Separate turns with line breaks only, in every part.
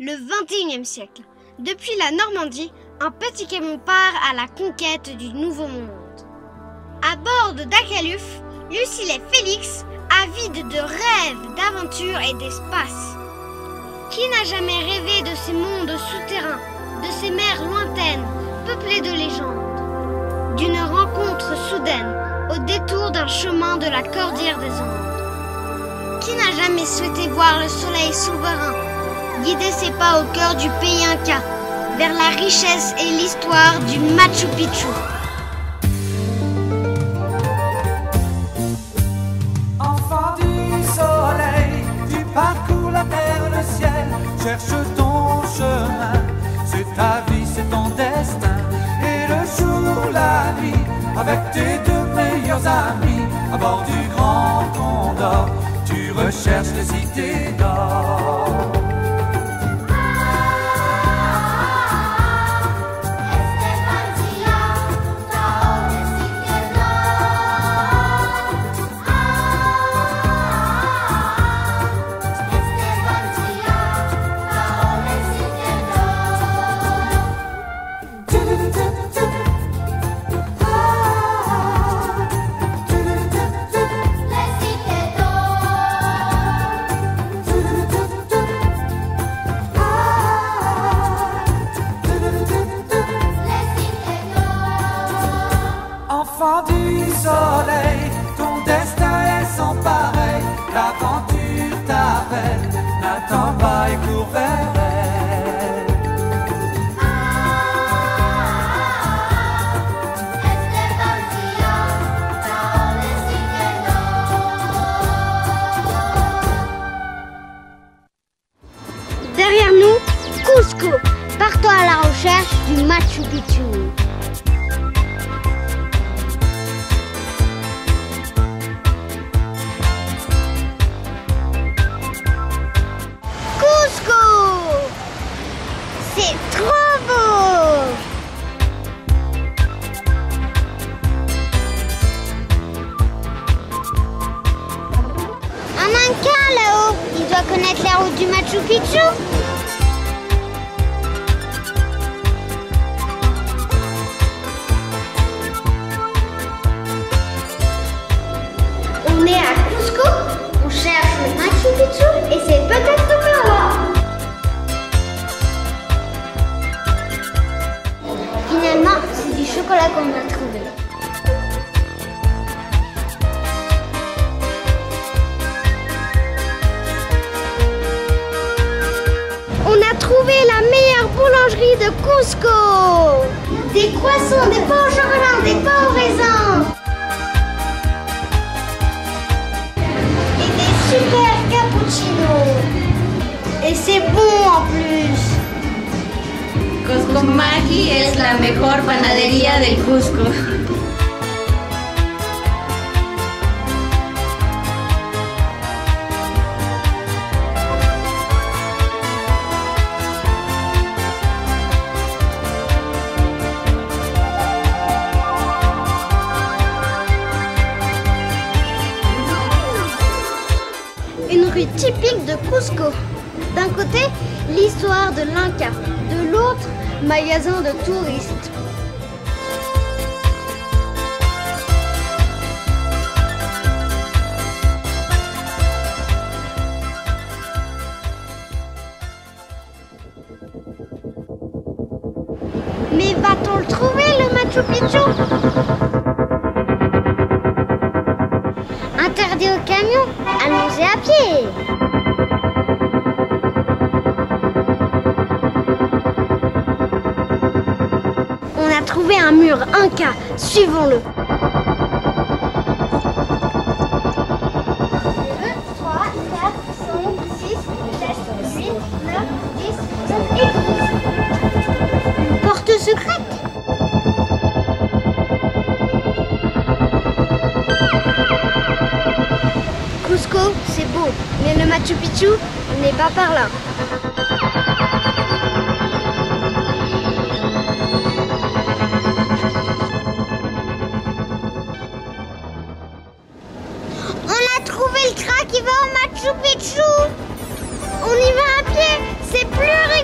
Le 21e siècle. Depuis la Normandie, un petit camion part à la conquête du Nouveau Monde. À bord de Dacaluf, Lucille et Félix, avides de rêves, d'aventures et d'espace. Qui n'a jamais rêvé de ces mondes souterrains, de ces mers lointaines, peuplées de légendes, d'une rencontre soudaine au détour d'un chemin de la cordillère des Andes? Qui n'a jamais souhaité voir le soleil souverain guider ses pas au cœur du pays inca, vers la richesse et l'histoire du Machu Picchu?
Enfant du soleil, tu parcours la terre, le ciel, cherche ton chemin. C'est ta vie, c'est ton destin. Et le jour, la nuit, avec tes deux meilleurs amis, à bord du Grand Condor, tu recherches les cités d'or. Enfant du soleil, ton destin est sans pareil. L'aventure t'appelle, n'attends pas et cours vers elle.
Derrière nous, Cusco, partons à la recherche du Machu Picchu. C'est trop beau! Un Inca là-haut, il doit connaître la route du Machu Picchu. On est à Cusco, on cherche le Machu Picchu et c'est peut-être par là. Finalement, c'est du chocolat qu'on a trouvé. On a trouvé la meilleure boulangerie de Cusco. Des croissants, des pains au chocolat, des pains au raisin. Et des super cappuccinos. Et c'est bon en plus.
Cusco Maggi es la mejor panadería del Cusco.
Une rue typique de Cusco. D'un côté, l'histoire de l'Inca. De l'autre, magasin de touristes. Mais va-t-on le trouver, le Machu Picchu? Interdit au camion, allons-y à pied. On a trouvé un mur Inca, suivons-le. 2, 3, 4, 5, 6, 7, 8, 9, 10, 11 et 12. Une porte secrète. Cusco, c'est beau, mais le Machu Picchu n'est pas par là. On a trouvé le train qui va au Machu Picchu. On y va à pied, c'est plus rigolo.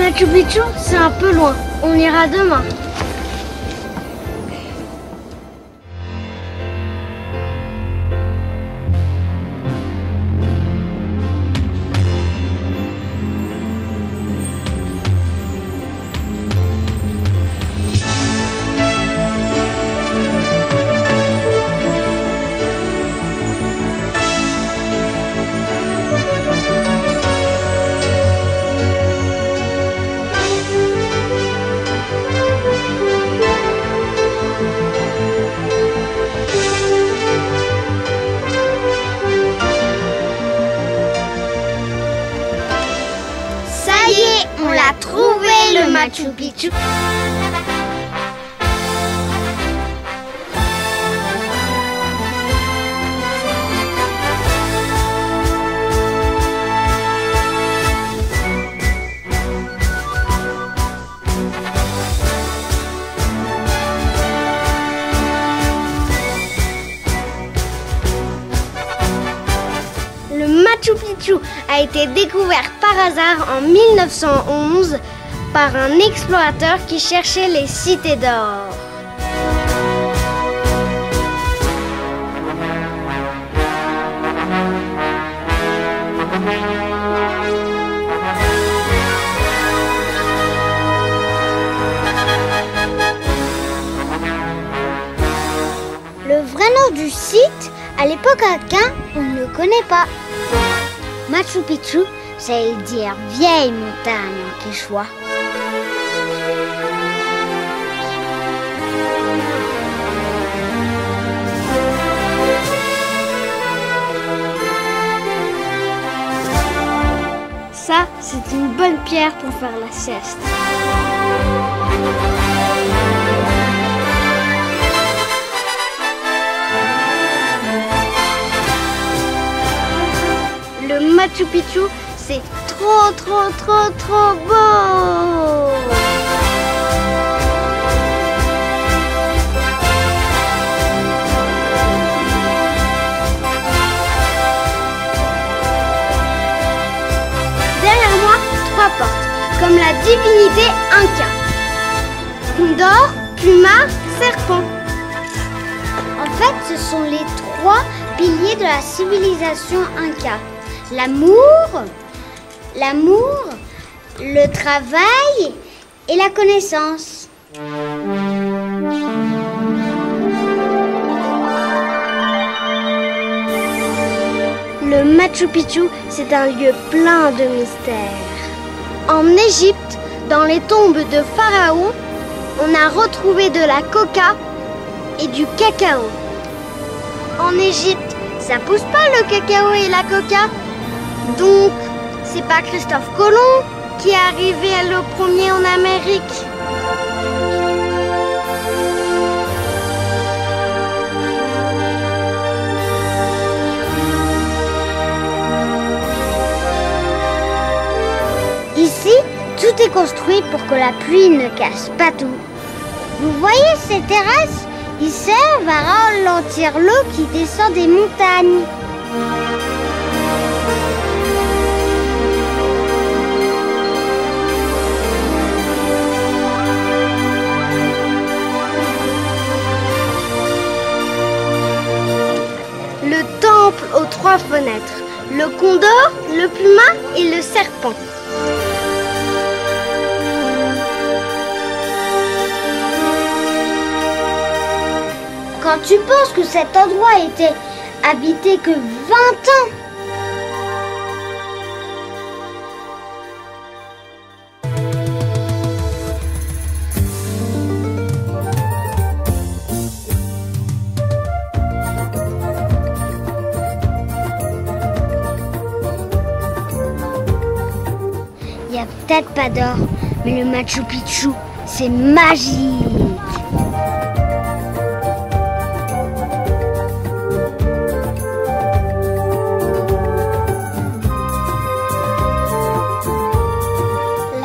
Machu Picchu, c'est un peu loin. On ira demain. On l'a trouvé, le Machu Picchu. Le Machu Picchu a été découvert par hasard en 1911 par un explorateur qui cherchait les cités d'or. Le vrai nom du site, à l'époque inca, on ne le connaît pas. Machu Picchu, ça veut dire vieille montagne en quechua. Ça, c'est une bonne pierre pour faire la sieste. Le Machu Picchu, c'est trop beau! Derrière moi, 3 portes, comme la divinité inca. Condor, puma, serpent. En fait, ce sont les 3 piliers de la civilisation inca. L'amour, le travail et la connaissance. Le Machu Picchu, c'est un lieu plein de mystères. En Égypte, dans les tombes de pharaons, on a retrouvé de la coca et du cacao. En Égypte, ça pousse pas le cacao et la coca. Donc, c'est pas Christophe Colomb qui est arrivé le premier en Amérique. Ici, tout est construit pour que la pluie ne casse pas tout. Vous voyez ces terrasses? Ils servent à ralentir l'eau qui descend des montagnes. Le temple aux 3 fenêtres, le condor, le puma et le serpent. Quand tu penses que cet endroit était habité que 20 ans. Il n'y a peut-être pas d'or, mais le Machu Picchu, c'est magique.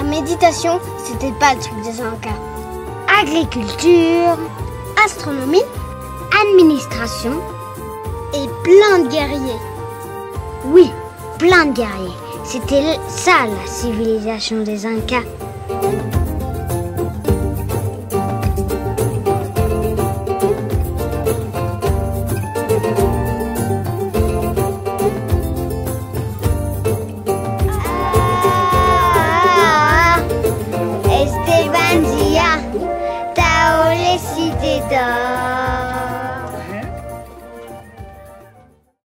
Méditation, c'était pas le truc des Incas. Agriculture, astronomie, administration et plein de guerriers. Oui, plein de guerriers. C'était ça la civilisation des Incas.
Thank you.